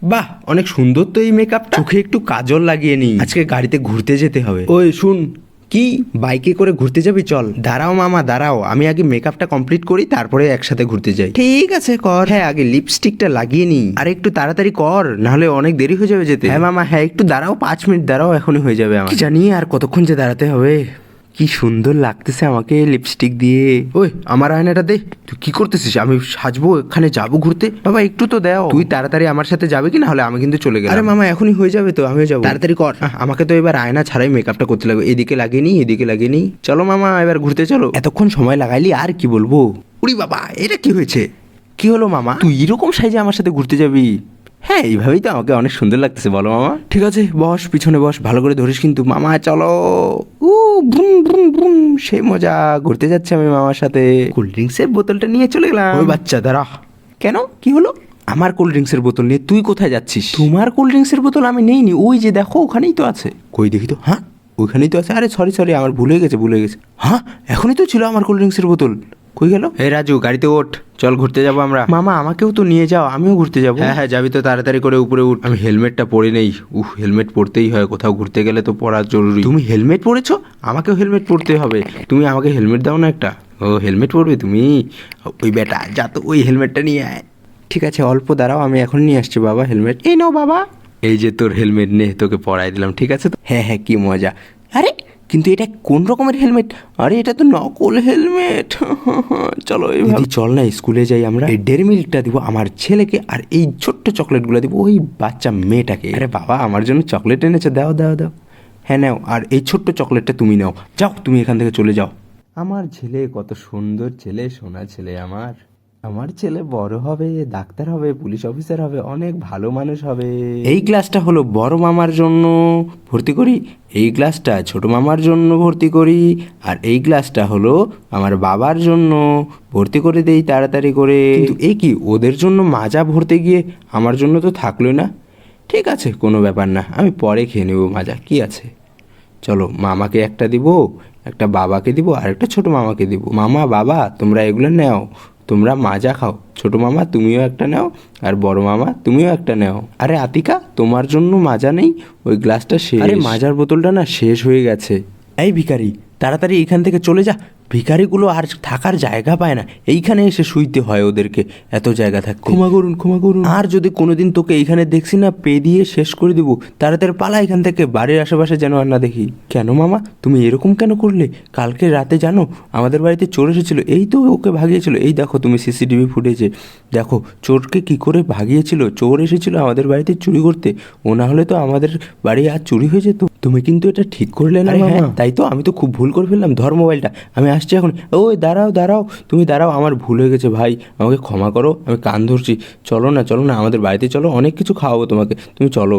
বাহ, অনেক সুন্দর তো এই মেকআপটা। চোখে একটু কাজল লাগিয়ে নিই, আজকে গাড়িতে ঘুরতে যেতে হবে। ওই শুন, কি বাইকে করে ঘুরতে যাবি? চল। দাঁড়াও মামা দাঁড়াও, আমি আগে মেকআপটা কমপ্লিট করি, তারপরে একসাথে ঘুরতে যাই। ঠিক আছে কর। হ্যাঁ আগে লিপস্টিকটা লাগিয়ে নি। আর একটু তাড়াতাড়ি কর, নাহলে অনেক দেরি হয়ে যাবে যেতে। হ্যাঁ মামা হ্যাঁ, একটু দাঁড়াও, 5 মিনিট দাঁড়াও, এখনই হয়ে যাবে আমার। কি জানি আর কতক্ষণ যে দাঁড়াতে হবে। কি সুন্দর লাগতেছে আমাকে লিপস্টিক দিয়ে। ওই আমার আয়নাটা দে। তুই কি করতেছিস? আমি সাজবো, এখানে যাবো ঘুরতে। বাবা একটু তো দাও। তুই তাড়াতাড়ি আমার সাথে যাবে কি, না হলে আমি কিন্তু চলে গেলাম। আরে মামা এখনই হয়ে যাবে তো, আমিও যাবো। তাড়াতাড়ি কর। আমাকে তো এবার আয়না ছাড়াই মেকআপটা করতে লাগবে। এদিকে লাগিয়ে নি, এদিকে লাগিয়ে নি। চলো মামা এবার ঘুরতে চলো। এতক্ষণ সময় লাগাইলি, আর কি বলবো। উড়ি বাবা, এটা কি হয়েছে? কি হলো মামা? তুই এরকম সাইজে আমার সাথে ঘুরতে যাবি? হ্যাঁ এইভাবেই তো আমাকে অনেক সুন্দর লাগতেছে, বলো মামা। ঠিক আছে বস, পিছনে বস, ভালো করে ধরিস কিন্তু। মামা চলো। উ ব্রুম ব্রুম ব্রুম, সেই মজা। ঘুরতে যাচ্ছে আমি মামার সাথে। কোল্ড ড্রিঙ্কসের বোতলটা নিয়ে চলে গেলাম। ওই বাচ্চা দাঁড়া। কেন, কি হলো? আমার কোল্ড ড্রিঙ্কসের বোতল নিয়ে তুই কোথায় যাচ্ছিস? তোমার কোল্ড ড্রিঙ্কসের বোতল আমি নেইনি, ওই যে দেখো ওখানেই তো আছে। কই দেখি তো। হ্যাঁ ওইখানেই তো আছে। আরে সরি সরি, আমার ভুল হয়ে গেছে, ভুল হয়ে গেছে। হ্যাঁ এখনই তো ছিল আমার কোল্ড ড্রিঙ্কসের বোতল। কই গেল? হে রাজু, গাড়িতে ওঠ, চল ঘুরতে যাবো আমরা। মামা আমাকেও তো নিয়ে যাও, আমিও ঘুরতে যাবো। হ্যাঁ হ্যাঁ যাবি তো, তাড়াতাড়ি করে উপরে উঠ। আমি হেলমেটটা পরে নেই। হেলমেট পরতেই হয়, কোথাও ঘুরতে গেলে তো পরা জরুরি। তুমি হেলমেট পরেছো? আমাকেও হেলমেট পরতে হবে। তুমি আমাকে হেলমেট দাও না একটা। ও হেলমেট পরবে তুমি? ওই বেটা যা তো, ওই হেলমেটটা নিয়ে আয়। ঠিক আছে অল্প দাঁড়াও, আমি এখন নিয়ে আসছি বাবা হেলমেট। এই নাও বাবা। এই যে তোর হেলমেট, নে তোকে পরাই দিলাম, ঠিক আছে তো? হ্যাঁ হ্যাঁ কি মজা। আরে কিন্তু এটা কোন রকমের হেলমেট? আরে এটা তো নকল হেলমেট। চলো এইভাবে চল না, স্কুলে যাই আমরা। এই ডেয়ারি মিল্কটা দিব আমার ছেলেকে, আর এই ছোট্ট চকলেটগুলো দিব ওই বাচ্চা মেয়েটাকে। আরে বাবা আমার জন্য চকলেট এনেছে, দাও দাও দাও। হ্যাঁ নাও, আর এই ছোট্ট চকলেটটা তুমি নাও। যাও তুমি এখান থেকে চলে যাও। আমার ছেলে কত সুন্দর ছেলে, সোনা ছেলে আমার। আমার ছেলে বড় হবে, ডাক্তার হবে, পুলিশ অফিসার হবে, অনেক ভালো মানুষ হবে। এই গ্লাসটা হলো বড় মামার জন্য ভর্তি করি, এই গ্লাসটা ছোট মামার জন্য ভর্তি করি, আর এই গ্লাসটা হলো আমার বাবার জন্য ভর্তি করে দেই তাড়াতাড়ি করে। কিন্তু এই কি, ওদের জন্য মাজা ভরতে গিয়ে আমার জন্য তো থাকলোই না। ঠিক আছে কোনো ব্যাপার না, আমি পরে খেয়ে নেবো মাজা, কি আছে। চলো মামাকে একটা দিব, একটা বাবাকে দিব, আর একটা ছোট মামাকে দিব। মামা বাবা তোমরা এগুলো নাও, তোমরা মাজা খাও। ছোট মামা তুমিও একটা নাও, আর বড় মামা তুমিও একটা নাও। আরে আতিকা তোমার জন্য মাজা নেই, ওই গ্লাসটা শেষ। আরে মাজার বোতলটা না শেষ হয়ে গেছে। এই ভিখারি তাড়াতাড়ি এখান থেকে চলে যা। ভিখারিগুলো আর থাকার জায়গা পায় না, এইখানে এসে শুইতে হয় ওদেরকে, এত জায়গা থাকতে। ক্ষমা করুন ক্ষমা করুন। আর যদি কোনোদিন তোকে এইখানে দেখছি না, পে দিয়ে শেষ করে দিব। তাড়াতাড়ি পালা এখান থেকে, বাড়ির আশেপাশে যেন আর না দেখি। কেন মামা তুমি এরকম কেন করলে? কালকে রাতে জানো আমাদের বাড়িতে চোর এসেছিল, এই তো ওকে ভাগিয়েছিল। এই দেখো তুমি সিসিটিভি ফুটেজে দেখো চোরকে কি করে ভাগিয়েছিল। চোর এসেছিল আমাদের বাড়িতে চুরি করতে, ও না হলে তো আমাদের বাড়ি আর চুরি হয়ে যেত। তুমি কিন্তু এটা ঠিক করলে না মামা। তাই তো, আমি তো খুব ভুল করে ফেললাম। ধর মোবাইলটা, আমি আসছি এখন। ওই দাঁড়াও দাঁড়াও, তুমি দাঁড়াও, আমার ভুল হয়ে গেছে ভাই, আমাকে ক্ষমা করো, আমি কান ধরছি। চলো না চলো না, আমাদের বাড়িতে চলো, অনেক কিছু খাওয়াবো তোমাকে, তুমি চলো।